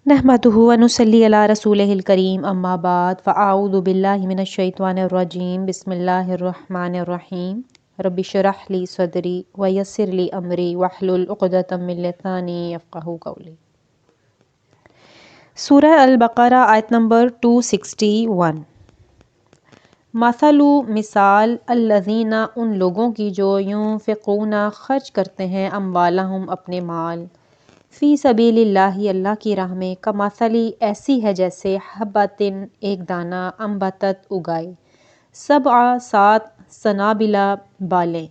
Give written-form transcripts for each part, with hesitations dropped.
نحمدہ و نصلی علی رسولہ الکریم اما بعد فاعوذ باللہ من الشیطان الرجیم بسم اللہ الرحمن الرحیم رب اشرح لی صدری ویسر لی امری واحلل عقدۃ من لسانی یفقہوا قولی۔ سورہ البقرہ آیت نمبر 261۔ مثال الذین ان لوگوں کی جو ينفقون خرچ کرتے ہیں اموالہم اپنے مال فی سبیل اللہ اللہ کی راہ میں کمثلی ایسی ہے جیسے حبۃ ایک دانہ انبتت اگائے 7 سنابل بالیں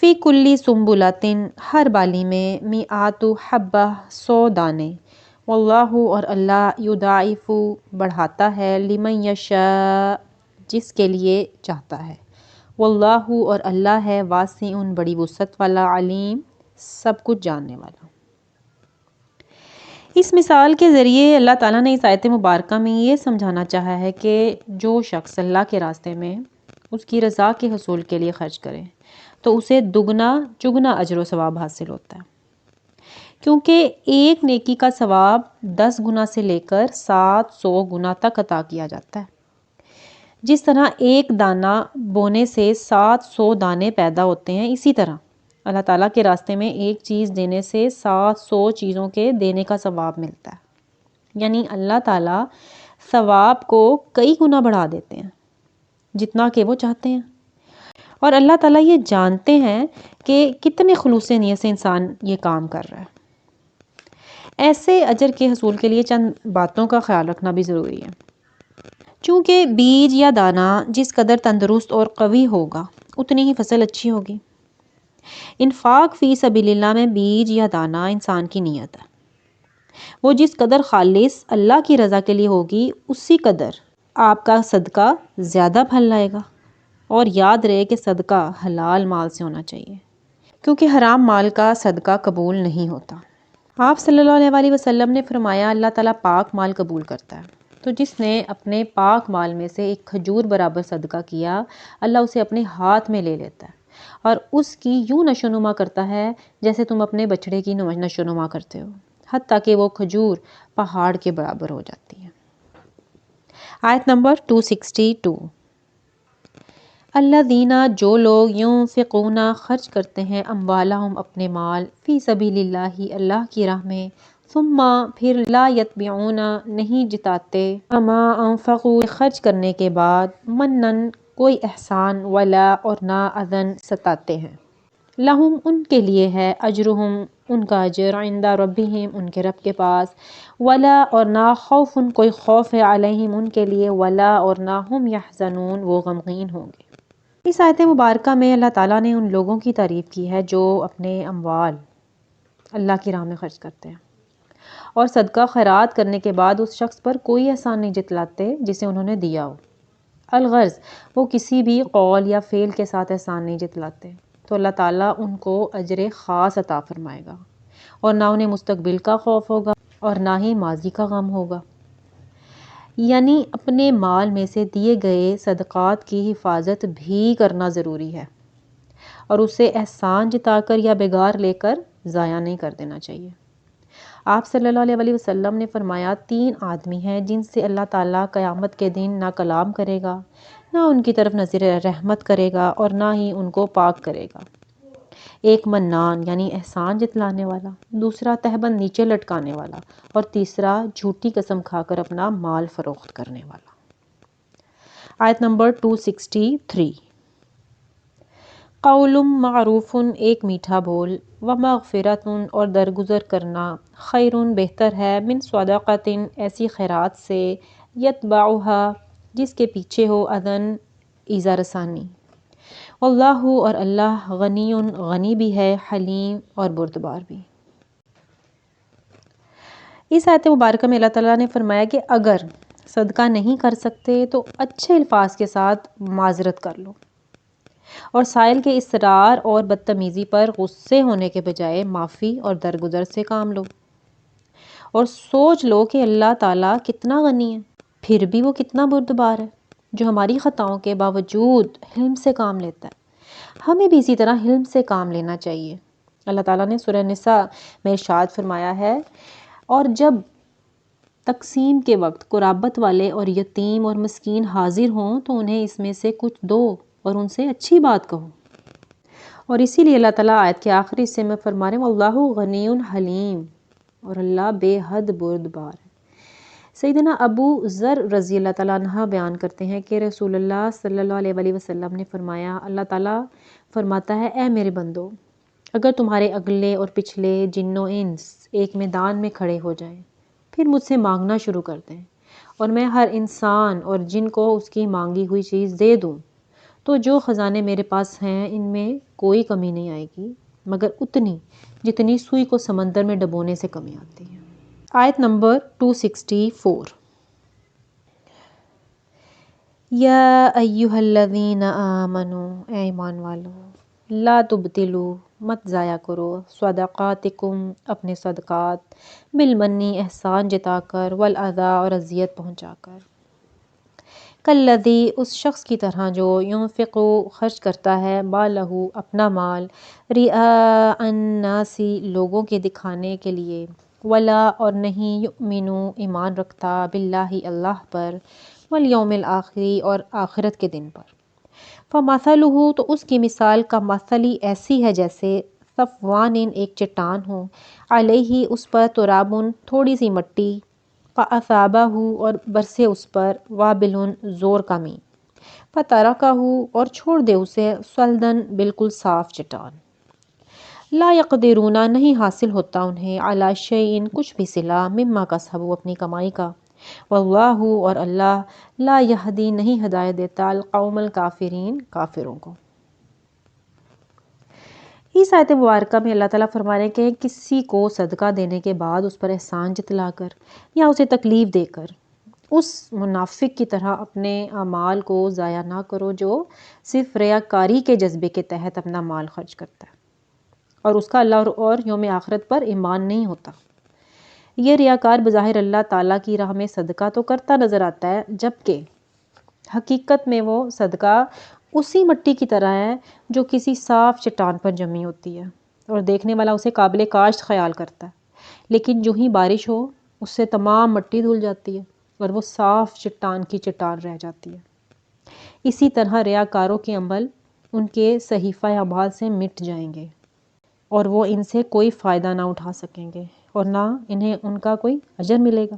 فی کل سنبلۃ ہر بالی میں مئات حبہ 100 دانے واللہ اور اللہ یضاعف بڑھاتا ہے لمن یشاء جس کے لیے چاہتا ہے واللہ اور اللہ ہے واسع بڑی وسعت والا علیم سب کچھ جاننے والا۔ اس مثال کے ذریعے اللہ تعالیٰ نے اس آیت مبارکہ میں یہ سمجھانا چاہا ہے کہ جو شخص اللہ کے راستے میں اس کی رضا کے حصول کے لیے خرچ کرے تو اسے دگنا چگنا اجر و ثواب حاصل ہوتا ہے، کیونکہ ایک نیکی کا ثواب 10 گنا سے لے کر 700 گنا تک عطا کیا جاتا ہے۔ جس طرح ایک دانہ بونے سے 700 دانے پیدا ہوتے ہیں، اسی طرح اللہ تعالیٰ کے راستے میں ایک چیز دینے سے 700 چیزوں کے دینے کا ثواب ملتا ہے، یعنی اللہ تعالیٰ ثواب کو کئی گنا بڑھا دیتے ہیں جتنا کہ وہ چاہتے ہیں، اور اللہ تعالیٰ یہ جانتے ہیں کہ کتنے خلوص نیت سے انسان یہ کام کر رہا ہے۔ ایسے اجر کے حصول کے لیے چند باتوں کا خیال رکھنا بھی ضروری ہے۔ چونکہ بیج یا دانہ جس قدر تندرست اور قوی ہوگا اتنی ہی فصل اچھی ہوگی۔ انفاق فی سبیل اللہ میں بیج یا دانہ انسان کی نیت ہے، وہ جس قدر خالص اللہ کی رضا کے لیے ہوگی اسی قدر آپ کا صدقہ زیادہ پھل لائے گا۔ اور یاد رہے کہ صدقہ حلال مال سے ہونا چاہیے، کیونکہ حرام مال کا صدقہ قبول نہیں ہوتا۔ آپ صلی اللہ علیہ وسلم نے فرمایا اللہ تعالیٰ پاک مال قبول کرتا ہے، تو جس نے اپنے پاک مال میں سے ایک کھجور برابر صدقہ کیا اللہ اسے اپنے ہاتھ میں لے لیتا ہے اور اس کی یوں نشو نما کرتا ہے جیسے تم اپنے بچڑے کی نشو نما کرتے ہو، حتیٰ کہ وہ کھجور پہاڑ کے برابر ہو جاتی ہے۔ آیت نمبر 262۔ الذین جو لوگ ينفقون خرچ کرتے ہیں اموالہم اپنے مال فی سبیل اللہ اللہ کی راہ میں ثم پھر لا یتبعون نہیں جتاتے ما انفقوا خرچ کرنے کے بعد منن کوئی احسان ولا اور نہ اذن ستاتے ہیں لہم ان کے لیے ہے اجرہم ان کا اجر عند ربہم ان کے رب کے پاس ولا اور نہ خوف کوئی خوف ہے علیہم ان کے لیے ولا اور نہ ہم یحزنون وہ غمگین ہوں گے۔ اس آیت مبارکہ میں اللہ تعالیٰ نے ان لوگوں کی تعریف کی ہے جو اپنے اموال اللہ کی راہ میں خرچ کرتے ہیں اور صدقہ خیرات کرنے کے بعد اس شخص پر کوئی احسان نہیں جتلاتے جسے انہوں نے دیا ہو۔ الغرض وہ کسی بھی قول یا فعل کے ساتھ احسان نہیں جتلاتے، تو اللہ تعالیٰ ان کو اجر خاص عطا فرمائے گا اور نہ انہیں مستقبل کا خوف ہوگا اور نہ ہی ماضی کا غم ہوگا۔ یعنی اپنے مال میں سے دیے گئے صدقات کی حفاظت بھی کرنا ضروری ہے اور اسے احسان جتا کر یا بگار لے کر ضائع نہیں کر دینا چاہیے۔ آپ صلی اللہ علیہ وسلم نے فرمایا 3 آدمی ہیں جن سے اللہ تعالیٰ قیامت کے دن نہ کلام کرے گا، نہ ان کی طرف نظر رحمت کرے گا اور نہ ہی ان کو پاک کرے گا۔ ایک منان یعنی احسان جتلانے والا، دوسرا تہبند نیچے لٹکانے والا اور تیسرا جھوٹی قسم کھا کر اپنا مال فروخت کرنے والا۔ آیت نمبر 263۔ قول معروف ایک میٹھا بول ومغفرۃ اور درگزر کرنا خیر بہتر ہے من صدقۃ ایسی خیرات سے یتبعھا جس کے پیچھے ہو اذن ایذا رسانی واللہ اور اللہ غنی غنی بھی ہے حلیم اور بردبار بھی۔ اس آیت مبارکہ میں اللہ تعالیٰ نے فرمایا کہ اگر صدقہ نہیں کر سکتے تو اچھے الفاظ کے ساتھ معذرت کر لو اور سائل کے اصرار اور بدتمیزی پر غصے ہونے کے بجائے معافی اور درگزر سے کام لو اور سوچ لو کہ اللہ تعالیٰ کتنا غنی ہے، پھر بھی وہ کتنا بردبار ہے جو ہماری خطاؤں کے باوجود حلم سے کام لیتا ہے۔ ہمیں بھی اسی طرح حلم سے کام لینا چاہیے۔ اللہ تعالیٰ نے سورہ نساء میں ارشاد فرمایا ہے اور جب تقسیم کے وقت قرابت والے اور یتیم اور مسکین حاضر ہوں تو انہیں اس میں سے کچھ دو اور ان سے اچھی بات کہو۔ اور اسی لیے اللہ تعالیٰ آیت کے آخری حصے میں فرما رہے ہیں واللہ غنی حلیم، اور اللہ بے حد بردبار ہے۔ سیدنا ابو ذر رضی اللہ تعالیٰ عنہ بیان کرتے ہیں کہ رسول اللہ صلی اللہ علیہ وآلہ وسلم نے فرمایا، اللہ تعالیٰ فرماتا ہے اے میرے بندو، اگر تمہارے اگلے اور پچھلے جن و انس ایک میدان میں کھڑے ہو جائیں پھر مجھ سے مانگنا شروع کر دیں اور میں ہر انسان اور جن کو اس کی مانگی ہوئی چیز دے دوں تو جو خزانے میرے پاس ہیں ان میں کوئی کمی نہیں آئے گی مگر اتنی جتنی سوئی کو سمندر میں ڈبونے سے کمی آتی ہے۔ آیت نمبر 264۔ یا ایہا الذین آمنو، اے ایمان والو، لا تبطلو، مت ضائع کرو، صدقاتکم، اپنے صدقات، بالمنی، احسان جتا کر، والاذی، اور اذیت پہنچا کر، کالذی، اس شخص کی طرح جو ینفقو، خرچ کرتا ہے، مالہ، اپنا مال، رئاء الناس، لوگوں کے دکھانے کے لیے، ولا، اور نہیں، یؤمنو، ایمان رکھتا، باللہ، اللہ پر، والیوم الآخر، اور آخرت کے دن پر، فمثلہ، تو اس کی مثال کا مثلی ایسی ہے جیسے صفوان، ایک چٹان ہو، علیہ، اس پر، ترابن، تھوڑی سی مٹی، فاصابہ، اور برسے اس پر، وابل، زور کا می، فترکہ، اور چھوڑ دے اسے، صلدن، بالکل صاف چٹان، لا یقدرون، نہیں حاصل ہوتا انہیں، علی شیء، کچھ بھی صلہ، مما کسبوا، اپنی کمائی کا، واللہ، اور اللہ، لا یہدی، نہیں ہدایت دیتا، القوم الکافرین، کافروں کو۔ اس آیت مبارکہ میں اللہ تعالیٰ فرما رہے ہیں کہ کسی کو صدقہ دینے کے بعد اس پر احسان جتلا کر یا اسے تکلیف دے کر اس منافق کی طرح اپنے اعمال کو ضائع نہ کرو جو صرف ریاکاری کے جذبے کے تحت اپنا مال خرچ کرتا ہے اور اس کا اللہ اور یوم آخرت پر ایمان نہیں ہوتا۔ یہ ریاکار بظاہر اللہ تعالیٰ کی راہ میں صدقہ تو کرتا نظر آتا ہے جبکہ حقیقت میں وہ صدقہ اسی مٹی کی طرح ہے جو کسی صاف چٹان پر جمی ہوتی ہے اور دیکھنے والا اسے قابل کاشت خیال کرتا ہے، لیکن جو ہی بارش ہو اس سے تمام مٹی دھل جاتی ہے اور وہ صاف چٹان کی چٹان رہ جاتی ہے۔ اسی طرح ریاکاروں کے عمل ان کے صحیفہ اعمال سے مٹ جائیں گے اور وہ ان سے کوئی فائدہ نہ اٹھا سکیں گے اور نہ انہیں ان کا کوئی اجر ملے گا۔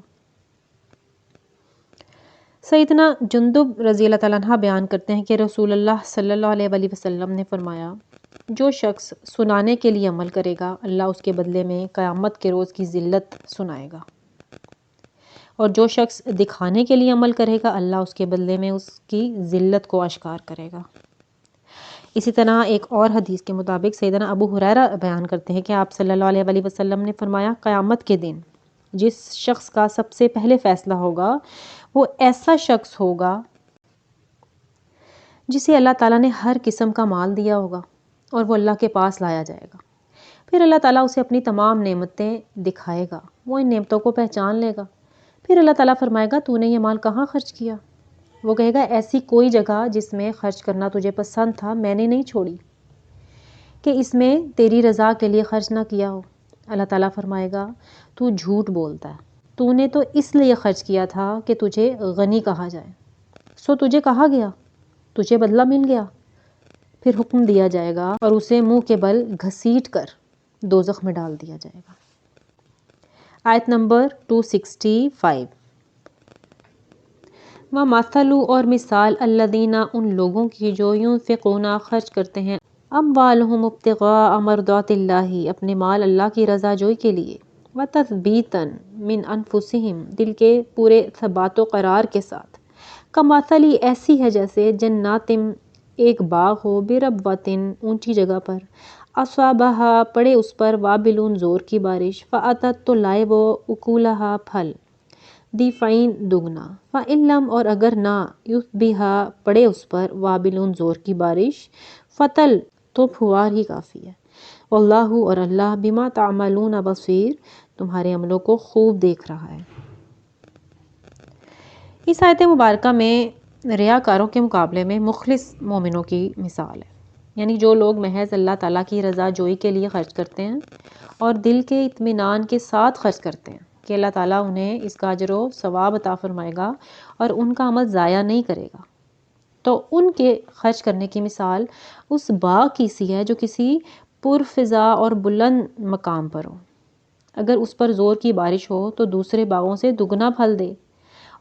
سیدنا جندب رضی اللہ تعالیٰ عنہ بیان کرتے ہیں کہ رسول اللہ صلی اللہ علیہ وآلہ وسلم نے فرمایا، جو شخص سنانے کے لیے عمل کرے گا اللہ اس کے بدلے میں قیامت کے روز کی ذلت سنائے گا، اور جو شخص دکھانے کے لیے عمل کرے گا اللہ اس کے بدلے میں اس کی ذلت کو اشکار کرے گا۔ اسی طرح ایک اور حدیث کے مطابق سیدنا ابو ہریرہ بیان کرتے ہیں کہ آپ صلی اللہ علیہ وآلہ وسلم نے فرمایا، قیامت کے دن جس شخص کا سب سے پہلے فیصلہ ہوگا وہ ایسا شخص ہوگا جسے اللہ تعالیٰ نے ہر قسم کا مال دیا ہوگا اور وہ اللہ کے پاس لایا جائے گا، پھر اللہ تعالیٰ اسے اپنی تمام نعمتیں دکھائے گا، وہ ان نعمتوں کو پہچان لے گا، پھر اللہ تعالیٰ فرمائے گا تو نے یہ مال کہاں خرچ کیا؟ وہ کہے گا ایسی کوئی جگہ جس میں خرچ کرنا تجھے پسند تھا میں نے نہیں چھوڑی کہ اس میں تیری رضا کے لیے خرچ نہ کیا ہو۔ اللہ تعالیٰ فرمائے گا تو جھوٹ بولتا ہے، تو نے تو اس لیے خرچ کیا تھا کہ تجھے غنی کہا جائے، سو تجھے کہا گیا، تجھے بدلہ مل گیا۔ پھر حکم دیا جائے گا اور اسے منہ کے بل گھسیٹ کر دوزخ میں ڈال دیا جائے گا۔ آیت نمبر 265۔ وَمَثَلُ، اور مثال، الَّذِينَ، ان لوگوں کی جو يُنفِقُونَ، خرچ کرتے ہیں، اموالہم، ابتغاء مرضات اللہ، اپنے مال اللہ کی رضا جوئی کے لیے، وَتَثْبِيتًا مِنْ أَنفُسِهِمْ، دل کے پورے ثبات و قرار کے ساتھ، کمثل، ایسی ہے جیسے جنات، ایک باغ ہو، بربوۃ، اونچی جگہ پر، اصابہا، پڑے اس پر، وابل، زور کی بارش، فاتت، تو لائے وہ، اکولہا، پھل، ضعفین، دگنا، فإن لم، اور اگر نہ، یصبھا، پڑے اس پر، وابل، زور کی بارش، فتل، تو پھوار ہی کافی ہے، واللہ، اور اللہ، بما تعملون بصیر، تمہارے عملوں کو خوب دیکھ رہا ہے۔ اس آیت مبارکہ میں ریاکاروں کے مقابلے میں مخلص مومنوں کی مثال ہے، یعنی جو لوگ محض اللہ تعالیٰ کی رضا جوئی کے لیے خرچ کرتے ہیں اور دل کے اطمینان کے ساتھ خرچ کرتے ہیں کہ اللہ تعالیٰ انہیں اس کا اجر و ثواب عطا فرمائے گا اور ان کا عمل ضائع نہیں کرے گا۔ تو ان کے خرچ کرنے کی مثال اس باغ کی سی ہے جو کسی پرفضا اور بلند مقام پر ہو۔ اگر اس پر زور کی بارش ہو تو دوسرے باغوں سے دگنا پھل دے،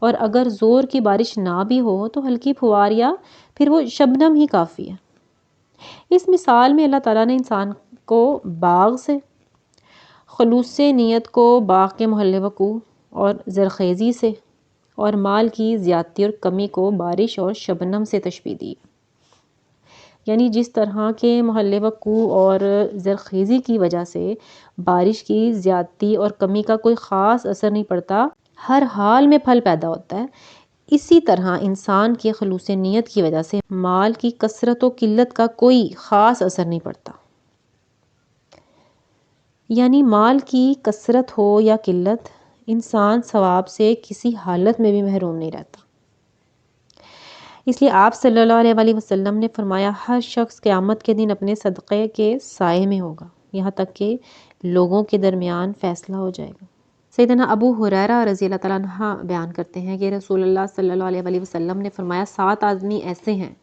اور اگر زور کی بارش نہ بھی ہو تو ہلکی پھوار یا پھر وہ شبنم ہی کافی ہے۔ اس مثال میں اللہ تعالیٰ نے انسان کو باغ سے، خلوص نیت کو باغ کے محل وقوع اور زرخیزی سے، اور مال کی زیادتی اور کمی کو بارش اور شبنم سے تشبیہ دی۔ یعنی جس طرح کے محل وقوع اور زرخیزی کی وجہ سے بارش کی زیادتی اور کمی کا کوئی خاص اثر نہیں پڑتا، ہر حال میں پھل پیدا ہوتا ہے، اسی طرح انسان کے خلوص نیت کی وجہ سے مال کی کثرت و قلت کا کوئی خاص اثر نہیں پڑتا۔ یعنی مال کی کثرت ہو یا قلت، انسان ثواب سے کسی حالت میں بھی محروم نہیں رہتا۔ اس لیے آپ صلی اللہ علیہ وآلہ وسلم نے فرمایا، ہر شخص قیامت کے دن اپنے صدقے کے سائے میں ہوگا، یہاں تک کہ لوگوں کے درمیان فیصلہ ہو جائے گا۔ سیدنا ابو ہریرہ رضی اللہ تعالیٰ عنہ بیان کرتے ہیں کہ رسول اللہ صلی اللہ علیہ وآلہ وسلم نے فرمایا، 7 آدمی ایسے ہیں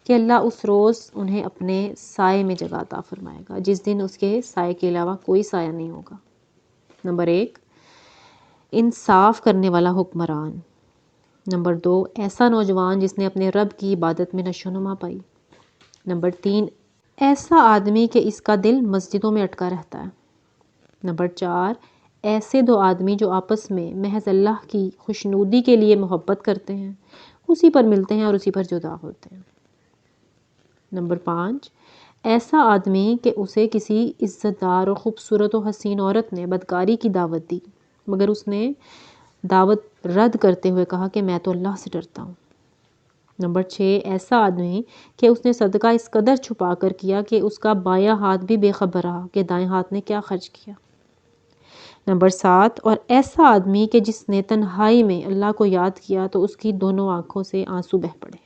کہ اللہ اس روز انہیں اپنے سائے میں جگہ عطا فرمائے گا جس دن اس کے سائے کے علاوہ کوئی سایہ نہیں ہوگا۔ نمبر 1، انصاف کرنے والا حکمران۔ نمبر 2، ایسا نوجوان جس نے اپنے رب کی عبادت میں نشو و نما پائی۔ نمبر 3، ایسا آدمی کہ اس کا دل مسجدوں میں اٹکا رہتا ہے۔ نمبر 4، ایسے 2 آدمی جو آپس میں محض اللہ کی خوشنودی کے لیے محبت کرتے ہیں، اسی پر ملتے ہیں اور اسی پر جدا ہوتے ہیں۔ نمبر 5، ایسا آدمی کہ اسے کسی عزت دار اور خوبصورت و حسین عورت نے بدکاری کی دعوت دی، مگر اس نے دعوت رد کرتے ہوئے کہا کہ میں تو اللہ سے ڈرتا ہوں۔ نمبر 6، ایسا آدمی کہ اس نے صدقہ اس قدر چھپا کر کیا کہ اس کا بایاں ہاتھ بھی بے خبر رہا کہ دائیں ہاتھ نے کیا خرچ کیا۔ نمبر 7، اور ایسا آدمی کہ جس نے تنہائی میں اللہ کو یاد کیا تو اس کی دونوں آنکھوں سے آنسو بہہ پڑے۔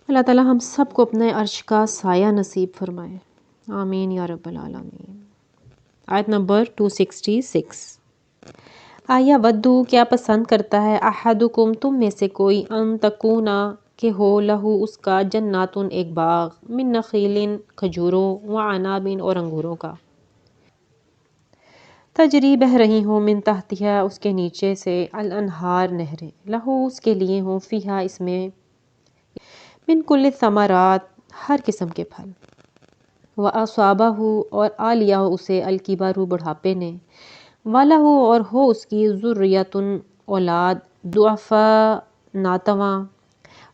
اللہ تعالیٰ ہم سب کو اپنے عرش کا سایہ نصیب فرمائے، آمین یا رب العالمین۔ آیت نمبر 266۔ آیا ودو، کیا پسند کرتا ہے، احدکم، تم میں سے کوئی، ان تکونا، کہ ہو، لہو، اس کا، جناتن، ایک باغ، من نخیل، کھجوروں، وعناب، اور انگوروں کا، تجری، بہہ رہی ہوں، من تحتہا، اس کے نیچے سے، الانہار، نہریں، لہو، اس کے لیے ہوں، فیہا، اس میں، من کل الثمرات، ہر قسم کے پھل، وَأَصَابَهُ، اور آ لیا ہو اسے، الکبر، بڑھاپے نے، وَلَهُ، اور ہو اس کی، ذُرِّیَّةٌ، اولاد، ضعفاء، ناتواں،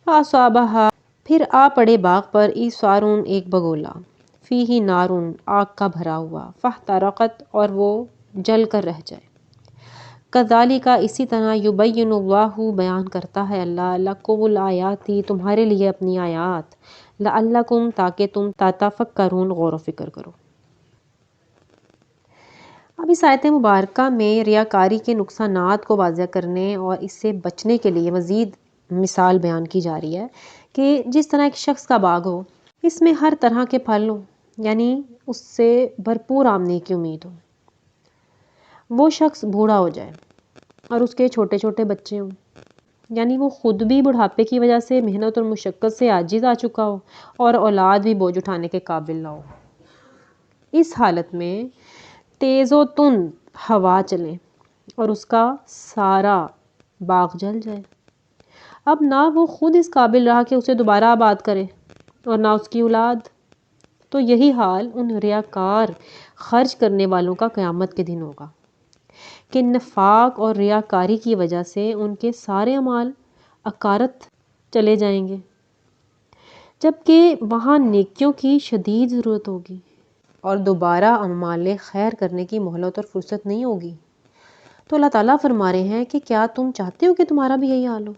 فَأَصَابَهَا، پھر آ پڑے باغ پر، ایثار، ایک بگولا، فیہ نار، آگ کا بھرا ہوا، فاحترقت، اور وہ جل کر رہ جائے۔ کذالک، اسی طرح، یبین اللہ، بیان کرتا ہے اللہ، لکم الآیات، تمہارے لیے اپنی آیات، لعلکم، تاکہ تم تتفکرون، غور و فکر کرو۔ اب اس آیت مبارکہ میں ریاکاری کے نقصانات کو واضح کرنے اور اس سے بچنے کے لیے مزید مثال بیان کی جا رہی ہے کہ جس طرح ایک شخص کا باغ ہو، اس میں ہر طرح کے پھل ہوں، یعنی اس سے بھرپور آمدنی کی امید ہو، وہ شخص بوڑھا ہو جائے اور اس کے چھوٹے چھوٹے بچے ہوں، یعنی وہ خود بھی بڑھاپے کی وجہ سے محنت اور مشقت سے عاجز آ چکا ہو اور اولاد بھی بوجھ اٹھانے کے قابل نہ ہو۔ اس حالت میں تیز و تند ہوا چلے اور اس کا سارا باغ جل جائے، اب نہ وہ خود اس قابل رہا کہ اسے دوبارہ آباد کرے اور نہ اس کی اولاد، تو یہی حال ان ریاکار خرچ کرنے والوں کا قیامت کے دن ہوگا کہ نفاق اور ریاکاری کی وجہ سے ان کے سارے اعمال اکارت چلے جائیں گے، جبکہ وہاں نیکیوں کی شدید ضرورت ہوگی اور دوبارہ اعمال خیر کرنے کی مہلت اور فرصت نہیں ہوگی۔ تو اللہ تعالیٰ فرما رہے ہیں کہ کیا تم چاہتے ہو کہ تمہارا بھی یہی حال ہو؟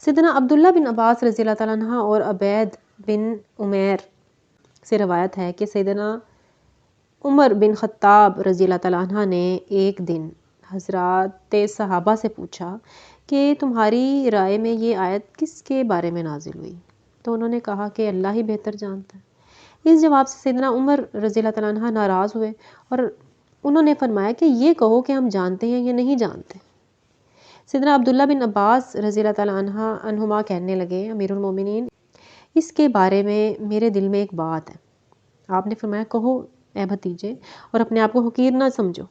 سیدنا عبداللہ بن عباس رضی اللہ تعالیٰ عنہ اور عبید بن عمیر سے روایت ہے کہ سیدنا عمر بن خطاب رضی اللہ تعالیٰ عنہ نے ایک دن حضرات صحابہ سے پوچھا کہ تمہاری رائے میں یہ آیت کس کے بارے میں نازل ہوئی؟ تو انہوں نے کہا کہ اللہ ہی بہتر جانتا ہے۔ اس جواب سے سیدنا عمر رضی اللہ تعالیٰ عنہ ناراض ہوئے اور انہوں نے فرمایا کہ یہ کہو کہ ہم جانتے ہیں یا نہیں جانتے۔ سیدنا عبداللہ بن عباس رضی اللہ تعالیٰ عنہما کہنے لگے امیر المومنین اس کے بارے میں میرے دل میں ایک بات ہے۔ آپ نے فرمایا کہو اے بھتیجے اور اپنے آپ کو حقیر نہ سمجھو۔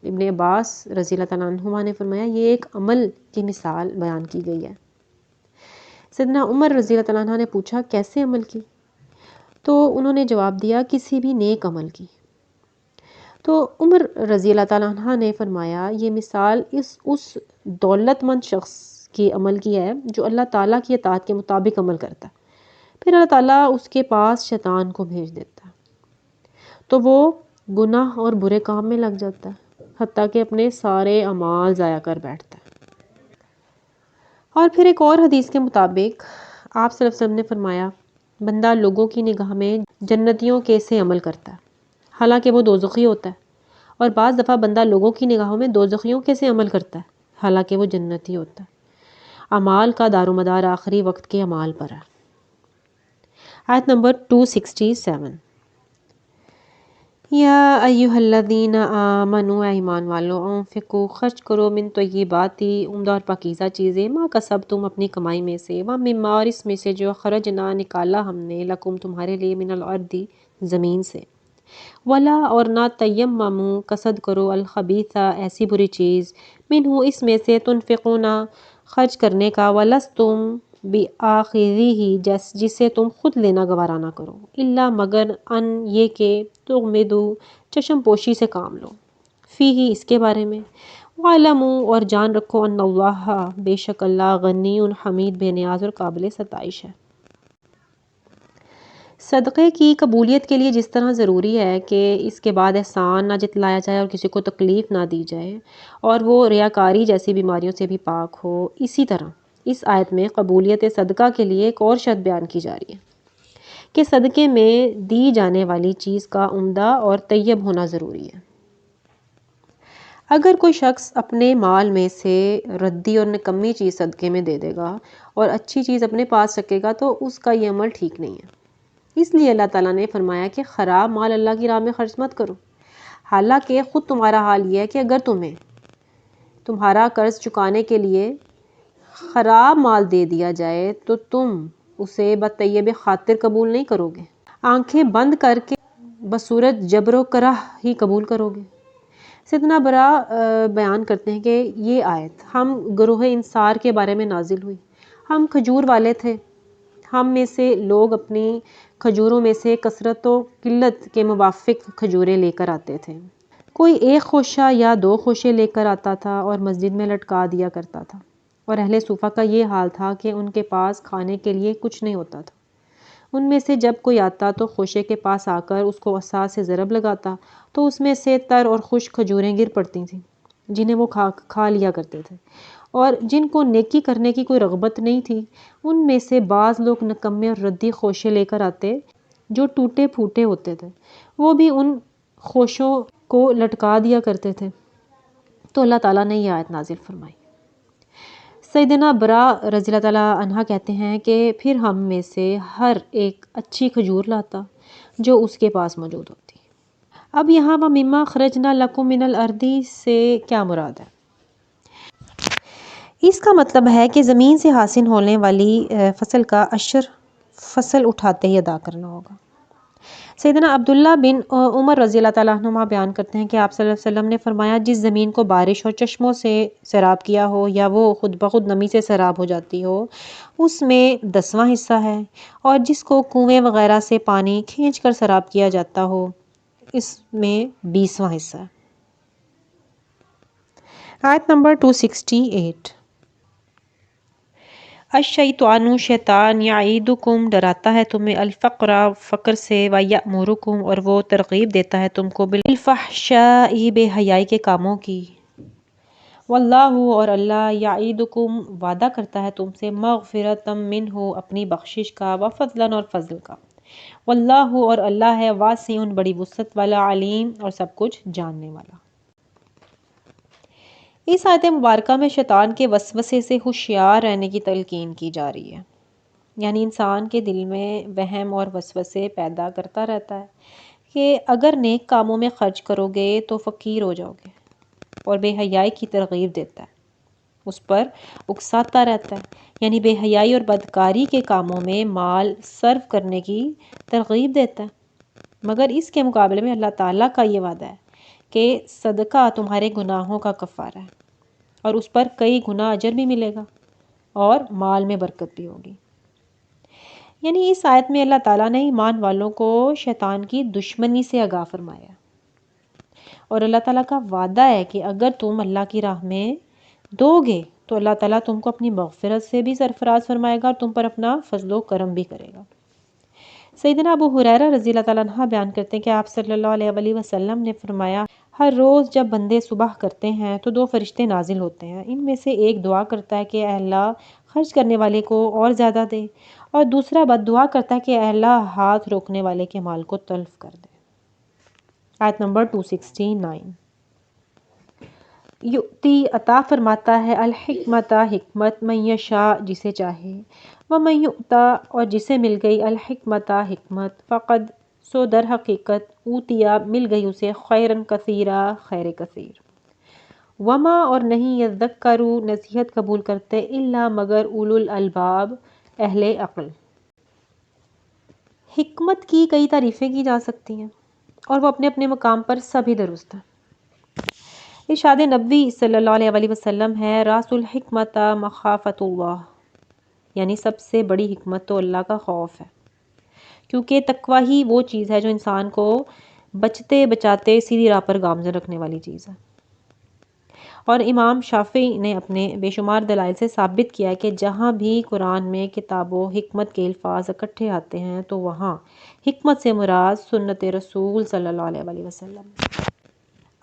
ابن عباس رضی اللہ تعالیٰ عنہما نے فرمایا یہ ایک عمل کی مثال بیان کی گئی ہے۔ سیدنا عمر رضی اللہ تعالیٰ عنہ نے پوچھا کیسے عمل کی؟ تو انہوں نے جواب دیا کسی بھی نیک عمل کی۔ تو عمر رضی اللہ تعالیٰ عنہ نے فرمایا یہ مثال اس دولت مند شخص کی عمل کی ہے جو اللہ تعالیٰ کی اطاعت کے مطابق عمل کرتا ہے، پھر اللہ تعالیٰ اس کے پاس شیطان کو بھیج دیتا ہے تو وہ گناہ اور برے کام میں لگ جاتا ہے حتیٰ کہ اپنے سارے اعمال ضائع کر بیٹھتا ہے۔ اور پھر ایک اور حدیث کے مطابق آپ صلی اللہ علیہ وسلم نے فرمایا بندہ لوگوں کی نگاہ میں جنتیوں کے سے عمل کرتا ہے حالانکہ وہ دوزخی ہوتا ہے، اور بعض دفعہ بندہ لوگوں کی نگاہوں میں دوزخیوں کے سے عمل کرتا ہے حالانکہ وہ جنتی ہوتا ہے۔ اعمال کا دار و مدار آخری وقت کے اعمال پر ہے۔ آیت نمبر 267 یا ایہا الذین آمنوا ایمان والو انفقوا خرچ کرو من طیباتی عمدہ اور پاکیزہ چیزیں ما کسبتم اپنی کمائی میں سے ومما اور اس میں سے جو خرجنا نکالا ہم نے لکم تمہارے لیے من الارض زمین سے ولا اور نہ تیمموا قصد کرو الخبیثہ ایسی بری چیز منہو اس میں سے تنفقون خرچ کرنے کا ولستم بآخذیہ جسے تم خود لینا گوارا نہ کرو الا مگر ان یہ کہ تغمدو چشم پوشی سے کام لو فیہ اس کے بارے میں وعلموا اور جان رکھو ان اللہ بے شک اللہ غنی حمید بے نیاز اور قابل ستائش ہے۔ صدقے کی قبولیت کے لیے جس طرح ضروری ہے کہ اس کے بعد احسان نہ جتلایا جائے اور کسی کو تکلیف نہ دی جائے اور وہ ریاکاری جیسی بیماریوں سے بھی پاک ہو، اسی طرح اس آیت میں قبولیت صدقہ کے لیے ایک اور شرط بیان کی جا رہی ہے کہ صدقے میں دی جانے والی چیز کا عمدہ اور طیب ہونا ضروری ہے۔ اگر کوئی شخص اپنے مال میں سے ردی اور نکمی چیز صدقے میں دے دے گا اور اچھی چیز اپنے پاس رکھے گا تو اس کا یہ عمل ٹھیک نہیں ہے۔ اس لیے اللہ تعالیٰ نے فرمایا کہ خراب مال اللہ کی راہ میں خرچ مت کرو، حالانکہ خود تمہارا حال یہ ہے کہ اگر تمہیں تمہارا قرض چکانے کے لیے خراب مال دے دیا جائے تو تم اسے بطیب خاطر قبول نہیں کرو گے، آنکھیں بند کر کے بصورت جبر و کرہ ہی قبول کرو گے۔ سیدنا برا بیان کرتے ہیں کہ یہ آیت ہم گروہ انصار کے بارے میں نازل ہوئی۔ ہم کھجور والے تھے، ہم میں سے لوگ اپنی کھجوروں میں سے کثرت و قلت کے موافق کھجوریں لے کر آتے تھے، کوئی ایک خوشہ یا دو خوشے لے کر آتا تھا اور مسجد میں لٹکا دیا کرتا تھا، اور اہل صوفہ کا یہ حال تھا کہ ان کے پاس کھانے کے لیے کچھ نہیں ہوتا تھا۔ ان میں سے جب کوئی آتا تو خوشے کے پاس آ کر اس کو عصا سے ضرب لگاتا تو اس میں سے تر اور خشک کھجوریں گر پڑتی تھیں جنہیں وہ کھا لیا کرتے تھے، اور جن کو نیکی کرنے کی کوئی رغبت نہیں تھی ان میں سے بعض لوگ نکمے اور ردی خوشے لے کر آتے جو ٹوٹے پھوٹے ہوتے تھے، وہ بھی ان خوشوں کو لٹکا دیا کرتے تھے۔ تو اللہ تعالیٰ نے یہ آیت نازل فرمائی۔ سیدنا برا رضی اللہ تعالیٰ عنہ کہتے ہیں کہ پھر ہم میں سے ہر ایک اچھی کھجور لاتا جو اس کے پاس موجود ہوتی۔ اب یہاں وَمِمَّا خَرَجْنَا لَكُم مِّنَ الْأَرْضِ سے کیا مراد ہے؟ اس کا مطلب ہے کہ زمین سے حاصل ہونے والی فصل کا عشر فصل اٹھاتے ہی ادا کرنا ہوگا۔ سیدنا عبداللہ بن عمر رضی اللہ تعالیٰ عنہما بیان کرتے ہیں کہ آپ صلی اللہ علیہ وسلم نے فرمایا جس زمین کو بارش اور چشموں سے سیراب کیا ہو یا وہ خود بخود نمی سے سیراب ہو جاتی ہو اس میں 10واں حصہ ہے، اور جس کو کنویں وغیرہ سے پانی کھینچ کر سیراب کیا جاتا ہو اس میں 20واں حصہ ہے۔ آیت نمبر 268 الشیطان شیطان یعیدکم ڈراتا ہے تمہیں الفقر فقر سے ویأمرکم اور وہ ترغیب دیتا ہے تم کو بالفحشاء بے حیائی کے کاموں کی، واللہ اور اللہ یعیدکم وعدہ کرتا ہے تم سے مغفرۃ منہ اپنی بخشش کا وفضلا اور فضل کا، واللہ اور اللہ ہے واسع بڑی وسعت والا علیم اور سب کچھ جاننے والا۔ اس آیت مبارکہ میں شیطان کے وسوسے سے ہوشیار رہنے کی تلقین کی جا رہی ہے، یعنی انسان کے دل میں وہم اور وسوسے پیدا کرتا رہتا ہے کہ اگر نیک کاموں میں خرچ کرو گے تو فقیر ہو جاؤ گے، اور بے حیائی کی ترغیب دیتا ہے، اس پر اکساتا رہتا ہے، یعنی بے حیائی اور بدکاری کے کاموں میں مال صرف کرنے کی ترغیب دیتا ہے۔ مگر اس کے مقابلے میں اللہ تعالیٰ کا یہ وعدہ ہے کہ صدقہ تمہارے گناہوں کا کفارہ ہے، اور اس پر کئی گنا اجر بھی ملے گا اور مال میں برکت بھی ہوگی۔ یعنی اس آیت میں اللہ تعالیٰ نے ایمان والوں کو شیطان کی دشمنی سے آگاہ فرمایا، اور اللہ تعالیٰ کا وعدہ ہے کہ اگر تم اللہ کی راہ میں دو گے تو اللہ تعالیٰ تم کو اپنی مغفرت سے بھی سرفراز فرمائے گا اور تم پر اپنا فضل و کرم بھی کرے گا۔ سیدنا ابو ہریرہ رضی اللہ تعالیٰ عنہ بیان کرتے ہیں کہ آپ صلی اللہ علیہ وآلہ وسلم نے فرمایا، ہر روز جب بندے صبح کرتے ہیں تو 2 فرشتے نازل ہوتے ہیں، ان میں سے ایک دعا کرتا ہے کہ اے اللہ خرچ کرنے والے کو اور زیادہ دے، اور دوسرا بد دعا کرتا ہے کہ اے اللہ ہاتھ روکنے والے کے مال کو تلف کر دے۔ آیت نمبر 269۔ یؤتی عطا فرماتا ہے الحکمت حکمت من یشاء جسے چاہے، ومن یؤتا اور جسے مل گئی الحکمت حکمت فقد سو در حقیقت اوتیا مل گئی اسے خیرن کثیرا خیر کثیر، وما اور نہیں یذکروا نصیحت قبول کرتے الا مگر اولو الالباب اہل عقل۔ حکمت کی کئی تعریفیں کی جا سکتی ہیں اور وہ اپنے اپنے مقام پر سبھی درست ہیں۔ ارشاد نبوی صلی اللہ علیہ وآلہ وسلم ہے، راس الحکمت مخافت اللہ، یعنی سب سے بڑی حکمت تو اللہ کا خوف ہے، کیونکہ تقوی ہی وہ چیز ہے جو انسان کو بچتے بچاتے سیدھی راہ پر گامزن رکھنے والی چیز ہے۔ اور امام شافعی نے اپنے بے شمار دلائل سے ثابت کیا ہے کہ جہاں بھی قرآن میں کتاب و حکمت کے الفاظ اکٹھے آتے ہیں تو وہاں حکمت سے مراد سنت رسول صلی اللہ علیہ وآلہ وسلم۔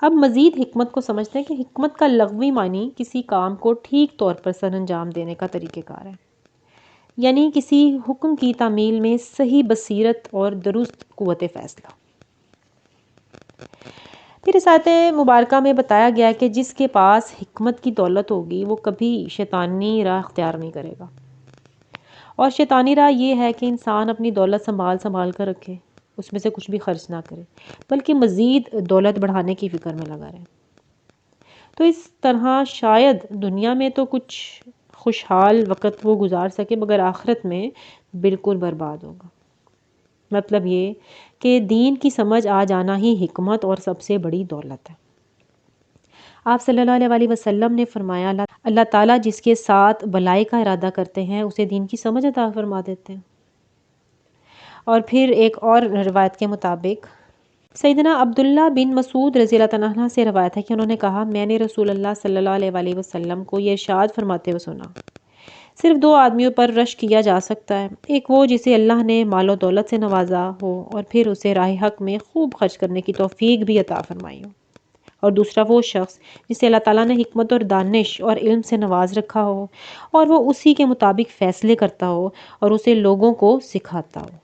اب مزید حکمت کو سمجھتے ہیں کہ حکمت کا لغوی معنی کسی کام کو ٹھیک طور پر سر انجام دینے کا طریقہ کار ہے، یعنی کسی حکم کی تعمیل میں صحیح بصیرت اور درست قوت فیصلہ۔ پھر اس آیت مبارکہ میں بتایا گیا کہ جس کے پاس حکمت کی دولت ہوگی وہ کبھی شیطانی راہ اختیار نہیں کرے گا، اور شیطانی راہ یہ ہے کہ انسان اپنی دولت سنبھال کر رکھے، اس میں سے کچھ بھی خرچ نہ کرے بلکہ مزید دولت بڑھانے کی فکر میں لگا رہے۔ تو اس طرح شاید دنیا میں تو کچھ خوشحال وقت وہ گزار سکے مگر آخرت میں بالکل برباد ہوگا۔ مطلب یہ کہ دین کی سمجھ آ جانا ہی حکمت اور سب سے بڑی دولت ہے۔ آپ صلی اللہ علیہ وآلہ وسلم نے فرمایا، اللہ تعالیٰ جس کے ساتھ بھلائی کا ارادہ کرتے ہیں اسے دین کی سمجھ عطا فرما دیتے ہیں۔ اور پھر ایک اور روایت کے مطابق سیدنا عبداللہ بن مسعود رضی اللہ تعالیٰ عنہ سے روایت ہے کہ انہوں نے کہا، میں نے رسول اللہ صلی اللہ علیہ وآلہ وسلم کو یہ ارشاد فرماتے ہوئے سنا، صرف 2 آدمیوں پر رشک کیا جا سکتا ہے، ایک وہ جسے اللہ نے مال و دولت سے نوازا ہو اور پھر اسے راہ حق میں خوب خرچ کرنے کی توفیق بھی عطا فرمائی ہو، اور دوسرا وہ شخص جسے اللہ تعالیٰ نے حکمت اور دانش اور علم سے نواز رکھا ہو اور وہ اسی کے مطابق فیصلے کرتا ہو اور اسے لوگوں کو سکھاتا ہو۔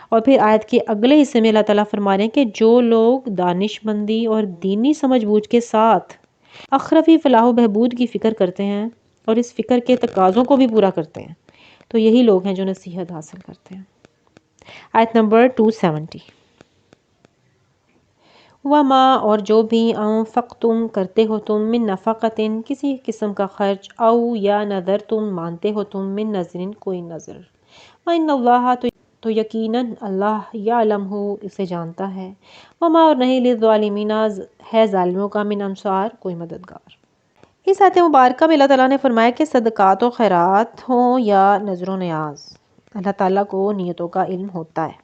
اور پھر آیت کے اگلے حصے میں اللہ تعالیٰ فرما رہے ہیں کہ جو لوگ دانش مندی اور دینی سمجھ بوجھ کے ساتھ اخروی فلاح و بہبود کی فکر کرتے ہیں اور اس فکر کے تقاضوں کو بھی پورا کرتے ہیں تو یہی لوگ ہیں جو نصیحت حاصل کرتے ہیں۔ آیت نمبر 270۔ وما اور جو بھی انفقتم کرتے ہو تم من نفقتن کسی قسم کا خرچ، او یا نذر تم مانتے ہو تم من نذرن کوئی نذر، وَإِنَّ اللَّهَ تو یقیناً اللہ یعلم ہو اسے جانتا ہے، وما اور نہیں للظالمین ہے ظالموں کا من انصار کوئی مددگار۔ اس آیت مبارکہ میں اللہ تعالیٰ نے فرمایا کہ صدقات و خیرات ہوں یا نذر و نیاز، اللہ تعالیٰ کو نیتوں کا علم ہوتا ہے۔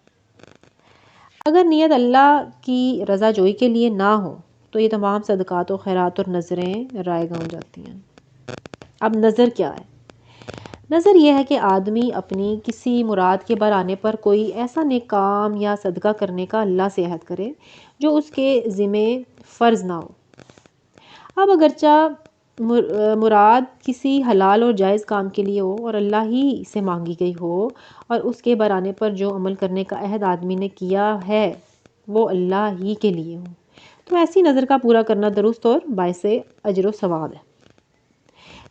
اگر نیت اللہ کی رضا جوئی کے لیے نہ ہو تو یہ تمام صدقات و خیرات اور نذریں رائگاں ہو جاتی ہیں۔ اب نذر کیا ہے؟ نظر یہ ہے کہ آدمی اپنی کسی مراد کے بر آنے پر کوئی ایسا نیک کام یا صدقہ کرنے کا اللہ سے عہد کرے جو اس کے ذمہ فرض نہ ہو۔ اب اگرچہ مراد کسی حلال اور جائز کام کے لیے ہو اور اللہ ہی سے مانگی گئی ہو اور اس کے بر آنے پر جو عمل کرنے کا عہد آدمی نے کیا ہے وہ اللہ ہی کے لیے ہو، تو ایسی نظر کا پورا کرنا درست اور باعث اجر و ثواب ہے۔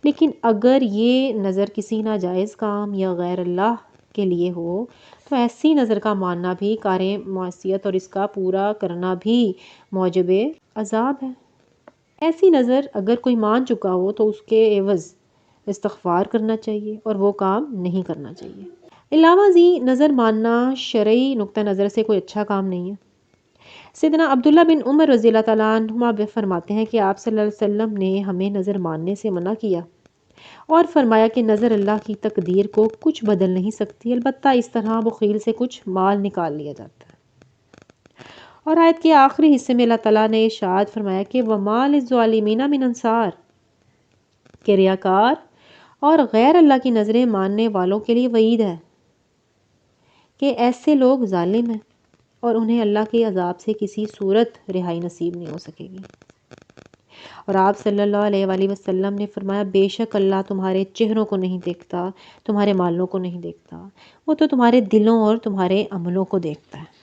لیکن اگر یہ نظر کسی ناجائز کام یا غیر اللہ کے لیے ہو تو ایسی نظر کا ماننا بھی کار معصیت اور اس کا پورا کرنا بھی موجب عذاب ہے۔ ایسی نظر اگر کوئی مان چکا ہو تو اس کے عوض استغفار کرنا چاہیے اور وہ کام نہیں کرنا چاہیے۔ علاوہ ازیں نظر ماننا شرعی نقطہ نظر سے کوئی اچھا کام نہیں ہے۔ سیدنا عبداللہ بن عمر رضی اللہ تعالیٰ عنہما فرماتے ہیں کہ آپ صلی اللہ علیہ وسلم نے ہمیں نظر ماننے سے منع کیا اور فرمایا کہ نظر اللہ کی تقدیر کو کچھ بدل نہیں سکتی، البتہ اس طرح بخیل سے کچھ مال نکال لیا جاتا ہے۔ اور آیت کے آخری حصے میں اللہ تعالیٰ نے ارشاد فرمایا کہ وَمَا لِلظَّالِمِينَ مِنْ انصار، کہ ریاکار اور غیر اللہ کی نظریں ماننے والوں کے لیے وعید ہے کہ ایسے لوگ ظالم ہیں اور انہیں اللہ کے عذاب سے کسی صورت رہائی نصیب نہیں ہو سکے گی۔ اور آپ صلی اللہ علیہ وآلہ وسلم نے فرمایا بے شک اللہ تمہارے چہروں کو نہیں دیکھتا، تمہارے مالوں کو نہیں دیکھتا، وہ تو تمہارے دلوں اور تمہارے عملوں کو دیکھتا ہے۔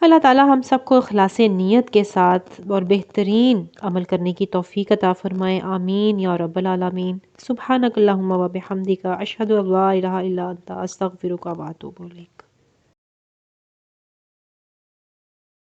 اللہ تعالیٰ ہم سب کو اخلاص نیت کے ساتھ اور بہترین عمل کرنے کی توفیق عطا فرمائے، آمین یا رب العالمین۔ سبحانک اللہم و بحمدک، اشہد ان لا الہ الا انت، استغفرک و اتوب الیک۔